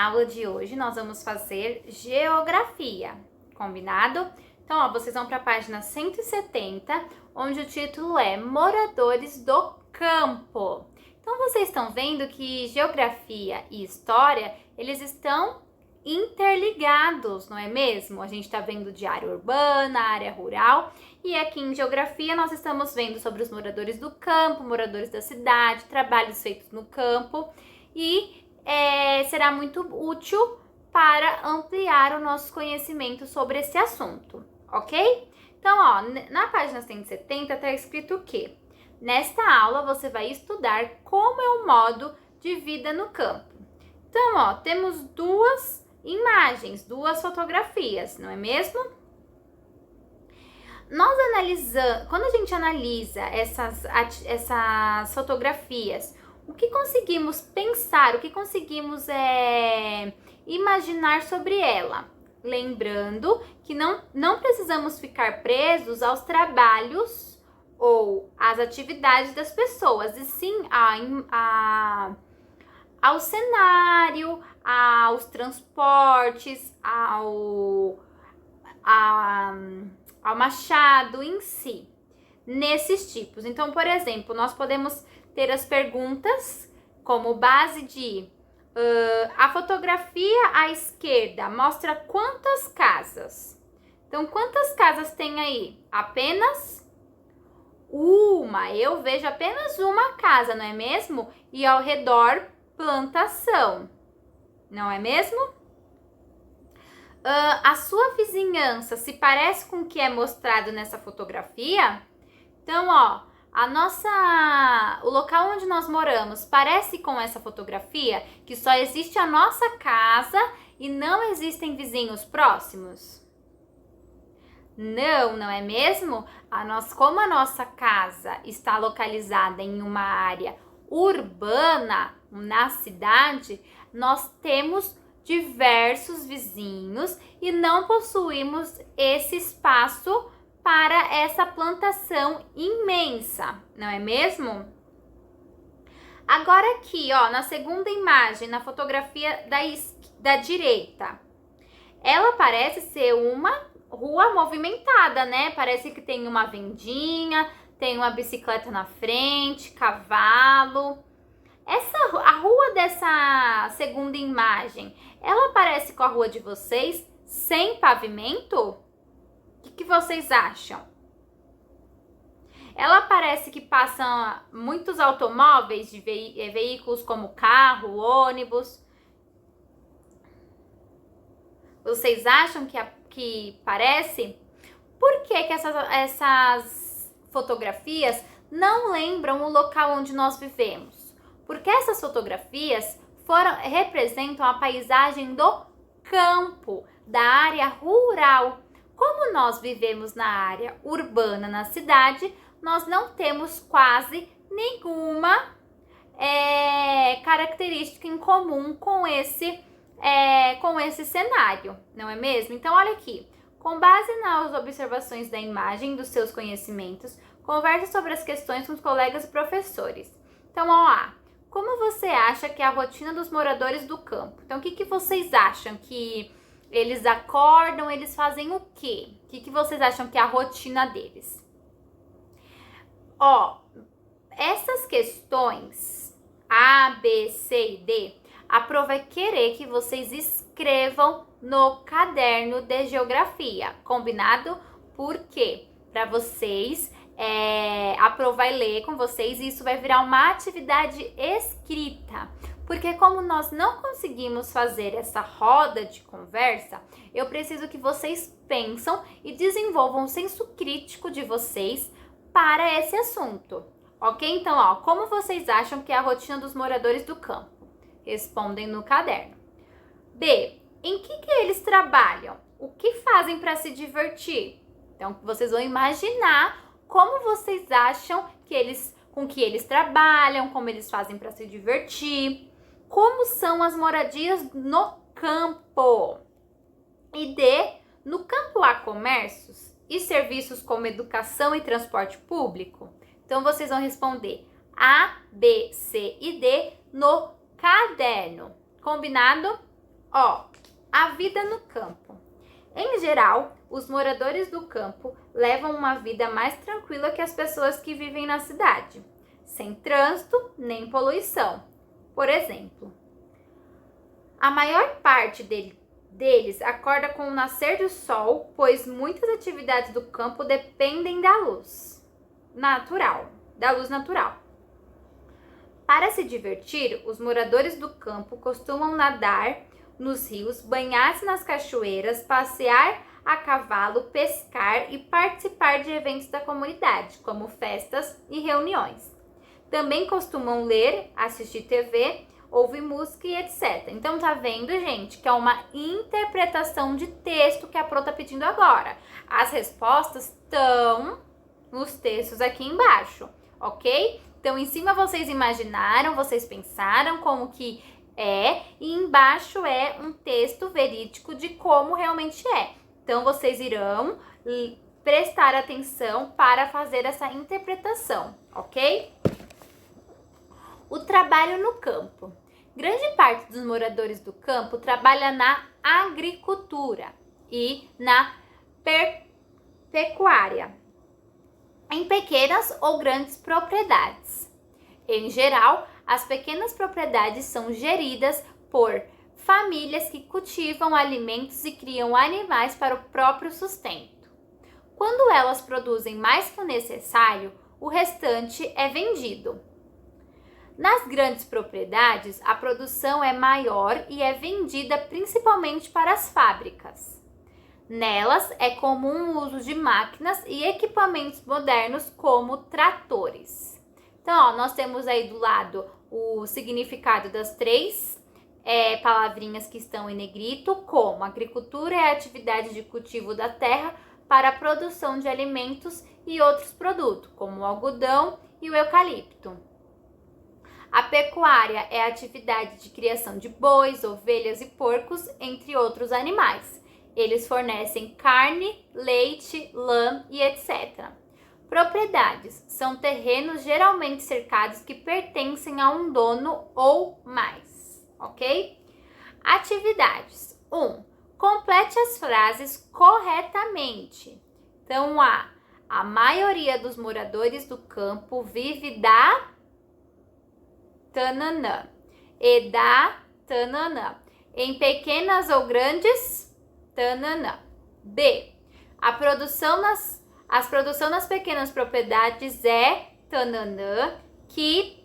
aula de hoje nós vamos fazer geografia, combinado? Então, ó, vocês vão para a página 170, onde o título é Moradores do Campo. Então, vocês estão vendo que geografia e história, eles estão interligados, não é mesmo? A gente está vendo de área urbana, área rural, e aqui em geografia nós estamos vendo sobre os moradores do campo, moradores da cidade, trabalhos feitos no campo, e será muito útil para ampliar o nosso conhecimento sobre esse assunto, ok? Então, ó, na página 170 está escrito o quê? Nesta aula você vai estudar como é o modo de vida no campo. Então, ó, temos duas imagens, duas fotografias, não é mesmo? Quando a gente analisa essas fotografias, o que conseguimos pensar, o que conseguimos imaginar sobre ela? Lembrando que não precisamos ficar presos aos trabalhos ou às atividades das pessoas, e sim ao cenário, aos transportes, ao machado em si, nesses tipos. Então, por exemplo, nós podemos ter as perguntas como base de a fotografia à esquerda mostra quantas casas? Então, quantas casas tem aí? Apenas uma. Eu vejo apenas uma casa, não é mesmo? E ao redor, plantação, não é mesmo? A sua vizinhança se parece com o que é mostrado nessa fotografia? Então, ó, o local onde nós moramos parece com essa fotografia, que só existe a nossa casa e não existem vizinhos próximos? Não é mesmo? Como a nossa casa está localizada em uma área urbana, na cidade, nós temos diversos vizinhos e não possuímos esse espaço para essa plantação imensa, não é mesmo? Agora aqui, ó, na segunda imagem, na fotografia da direita, ela parece ser uma rua movimentada, né? Parece que tem uma vendinha, tem uma bicicleta na frente, cavalo. A rua dessa segunda imagem, ela parece com a rua de vocês sem pavimento? O que vocês acham? Ela parece que passam muitos automóveis, de veículos como carro, ônibus. Vocês acham que parece? Por que essas fotografias não lembram o local onde nós vivemos? Porque essas fotografias representam a paisagem do campo, da área rural. Como nós vivemos na área urbana, na cidade, nós não temos quase nenhuma característica em comum com esse cenário, não é mesmo? Então, olha aqui. Com base nas observações da imagem, dos seus conhecimentos, converse sobre as questões com os colegas e professores. Então, ó, como você acha que é a rotina dos moradores do campo? Então, o que vocês acham? Que eles acordam, eles fazem o quê? O que vocês acham que é a rotina deles? Ó, essas questões A, B, C e D, a prova vai querer que vocês escrevam no caderno de geografia, combinado? Por quê? Para vocês, a prova vai ler com vocês e isso vai virar uma atividade escrita. Porque como nós não conseguimos fazer essa roda de conversa, eu preciso que vocês pensam e desenvolvam o senso crítico de vocês para esse assunto, ok? Então, ó, como vocês acham que é a rotina dos moradores do campo? Respondem no caderno. B, em que eles trabalham? O que fazem para se divertir? Então, vocês vão imaginar como vocês acham com que eles trabalham, como eles fazem para se divertir. Como são as moradias no campo? E D, no campo há comércios e serviços como educação e transporte público? Então, vocês vão responder A, B, C e D no caderno. Combinado? Ó, a vida no campo. Em geral, os moradores do campo levam uma vida mais tranquila que as pessoas que vivem na cidade, sem trânsito nem poluição. Por exemplo, a maior parte deles acorda com o nascer do sol, pois muitas atividades do campo dependem da luz natural. Para se divertir, os moradores do campo costumam nadar nos rios, banhar-se nas cachoeiras, passear a cavalo, pescar e participar de eventos da comunidade, como festas e reuniões. Também costumam ler, assistir TV, ouvir música e etc. Então tá vendo, gente, que é uma interpretação de texto que a Pro tá pedindo agora. As respostas estão nos textos aqui embaixo, ok? Então em cima vocês imaginaram, vocês pensaram como que é, e embaixo é um texto verídico de como realmente é. Então vocês irão prestar atenção para fazer essa interpretação, ok? O trabalho no campo. Grande parte dos moradores do campo trabalha na agricultura e na pecuária, em pequenas ou grandes propriedades. Em geral, as pequenas propriedades são geridas por famílias que cultivam alimentos e criam animais para o próprio sustento. Quando elas produzem mais que o necessário, o restante é vendido. Nas grandes propriedades, a produção é maior e é vendida principalmente para as fábricas. Nelas é comum o uso de máquinas e equipamentos modernos como tratores. Então, ó, nós temos aí do lado o significado das três palavrinhas que estão em negrito, como agricultura é a atividade de cultivo da terra para a produção de alimentos e outros produtos, como o algodão e o eucalipto. A pecuária é a atividade de criação de bois, ovelhas e porcos, entre outros animais. Eles fornecem carne, leite, lã e etc. Propriedades são terrenos geralmente cercados que pertencem a um dono ou mais, ok? Atividades. 1. Complete as frases corretamente. Então, a maioria dos moradores do campo vive da tananã e da tananã. Em pequenas ou grandes tananã. B. A produção nas pequenas propriedades é tananã, que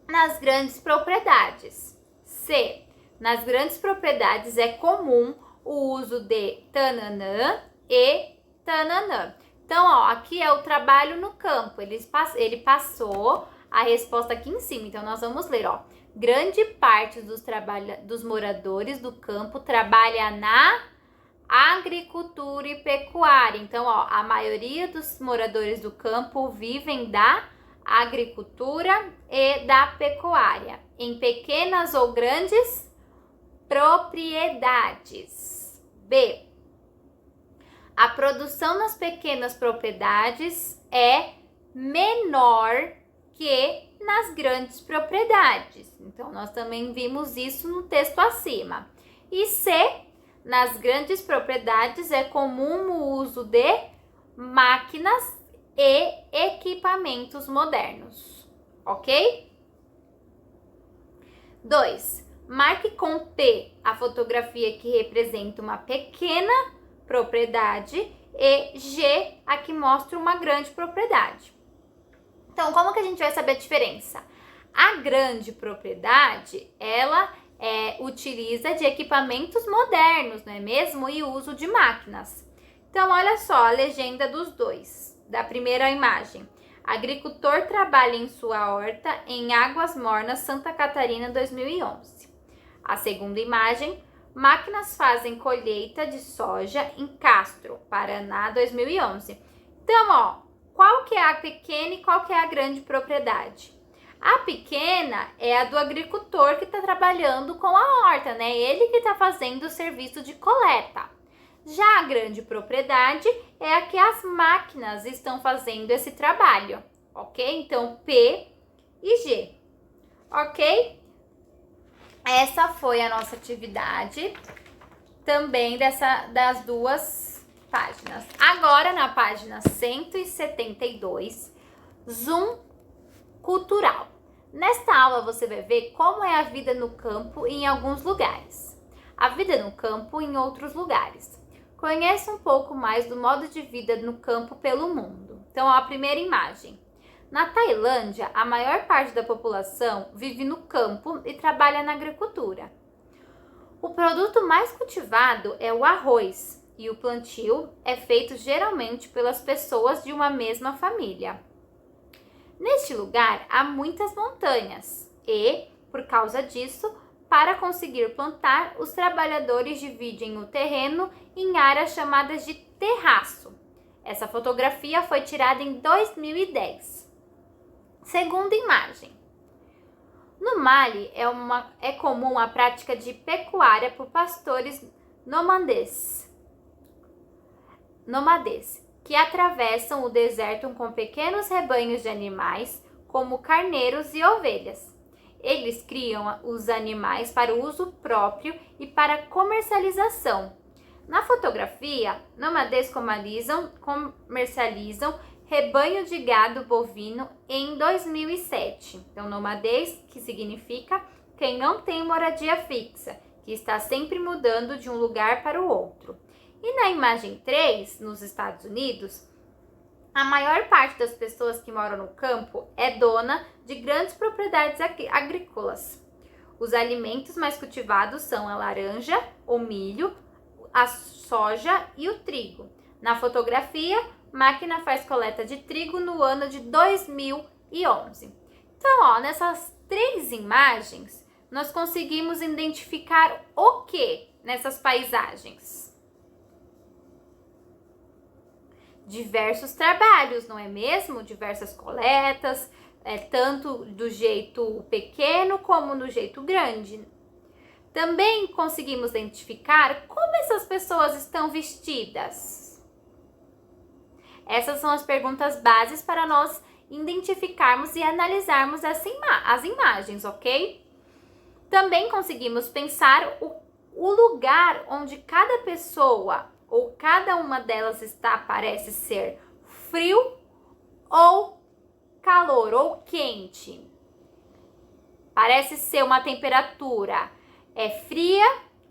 nas grandes propriedades. C. Nas grandes propriedades é comum o uso de tananã e tananã. Então, ó, aqui é o trabalho no campo. Ele passou a resposta aqui em cima. Então, nós vamos ler, ó. Grande parte dos moradores do campo trabalha na agricultura e pecuária. Então, ó, a maioria dos moradores do campo vivem da agricultura e da pecuária, em pequenas ou grandes propriedades. B. A produção nas pequenas propriedades é menor que nas grandes propriedades. Então, nós também vimos isso no texto acima. E C. Nas grandes propriedades é comum o uso de máquinas e equipamentos modernos, ok? 2. Marque com P a fotografia que representa uma pequena propriedade e G a que mostra uma grande propriedade. Então, como que a gente vai saber a diferença? A grande propriedade, ela utiliza de equipamentos modernos, não é mesmo? E uso de máquinas. Então, olha só a legenda dos dois. Da primeira imagem. Agricultor trabalha em sua horta em Águas Mornas, Santa Catarina, 2011. A segunda imagem. Máquinas fazem colheita de soja em Castro, Paraná, 2011. Então, ó, qual que é a pequena e qual que é a grande propriedade? A pequena é a do agricultor que está trabalhando com a horta, né? Ele que está fazendo o serviço de coleta. Já a grande propriedade é a que as máquinas estão fazendo esse trabalho, ok? Então, P e G, ok? essa foi a nossa atividade também das duas páginas. Agora, na página 172, Zoom cultural. Nesta aula, você vai ver como é a vida no campo em alguns lugares, a vida no campo em outros lugares. Conheça um pouco mais do modo de vida no campo pelo mundo. Então, ó, a primeira imagem. Na Tailândia, a maior parte da população vive no campo e trabalha na agricultura. O produto mais cultivado é o arroz, e o plantio é feito geralmente pelas pessoas de uma mesma família. Neste lugar, há muitas montanhas e, por causa disso, para conseguir plantar, os trabalhadores dividem o terreno em áreas chamadas de terraço. Essa fotografia foi tirada em 2010. Segunda imagem. No Mali, é comum a prática de pecuária por pastores nômades, que atravessam o deserto com pequenos rebanhos de animais, como carneiros e ovelhas. Eles criam os animais para o uso próprio e para comercialização. Na fotografia, nômades comercializam rebanho de gado bovino em 2007. Então, nômades, que significa quem não tem moradia fixa, que está sempre mudando de um lugar para o outro. E na imagem 3, nos Estados Unidos, a maior parte das pessoas que moram no campo é dona de grandes propriedades agrícolas. Os alimentos mais cultivados são a laranja, o milho, a soja e o trigo. Na fotografia, máquina faz coleta de trigo no ano de 2011. Então, ó, nessas 3 imagens, nós conseguimos identificar o que nessas paisagens? Diversos trabalhos, não é mesmo? Diversas coletas, tanto do jeito pequeno como do jeito grande. Também conseguimos identificar como essas pessoas estão vestidas. Essas são as perguntas bases para nós identificarmos e analisarmos as imagens, ok? Também conseguimos pensar o lugar onde cada pessoa ou cada uma delas está, parece ser frio ou calor ou quente. Parece ser uma temperatura fria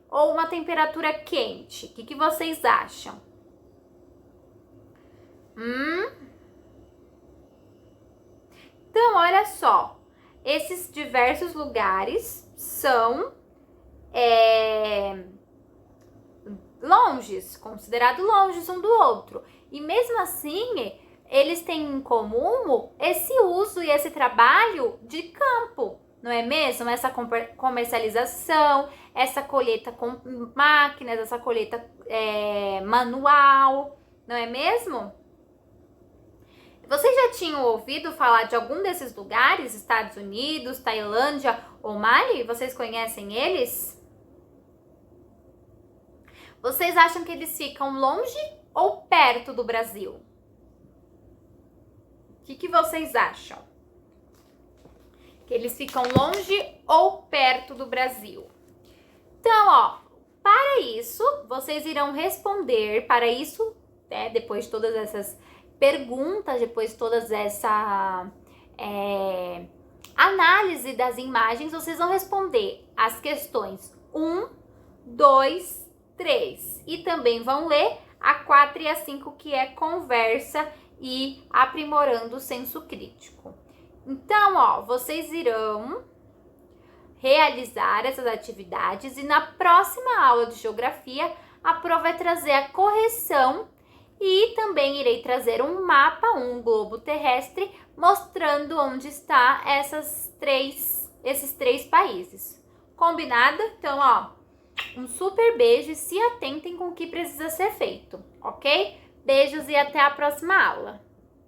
ou uma temperatura quente. O que vocês acham? Então, olha só. Esses diversos lugares são considerados longes um do outro. E mesmo assim, eles têm em comum esse uso e esse trabalho de campo, não é mesmo? Essa comercialização, essa colheita com máquinas, essa colheita manual, não é mesmo? Vocês já tinham ouvido falar de algum desses lugares? Estados Unidos, Tailândia ou Mali? Vocês conhecem eles? Vocês acham que eles ficam longe ou perto do Brasil? O que vocês acham? Que eles ficam longe ou perto do Brasil? Então, ó, para isso, vocês irão responder, para isso, depois de todas essas perguntas, depois de todas essa análise das imagens, vocês vão responder as questões 1, 2, 3 e também vão ler a 4 e a 5, que é conversa e aprimorando o senso crítico. Então, ó, vocês irão realizar essas atividades e na próxima aula de geografia a prova vai trazer a correção e também irei trazer um mapa, um globo terrestre, mostrando onde está esses três países. Combinado? Então, ó, um super beijo e se atentem com o que precisa ser feito, ok? Beijos e até a próxima aula.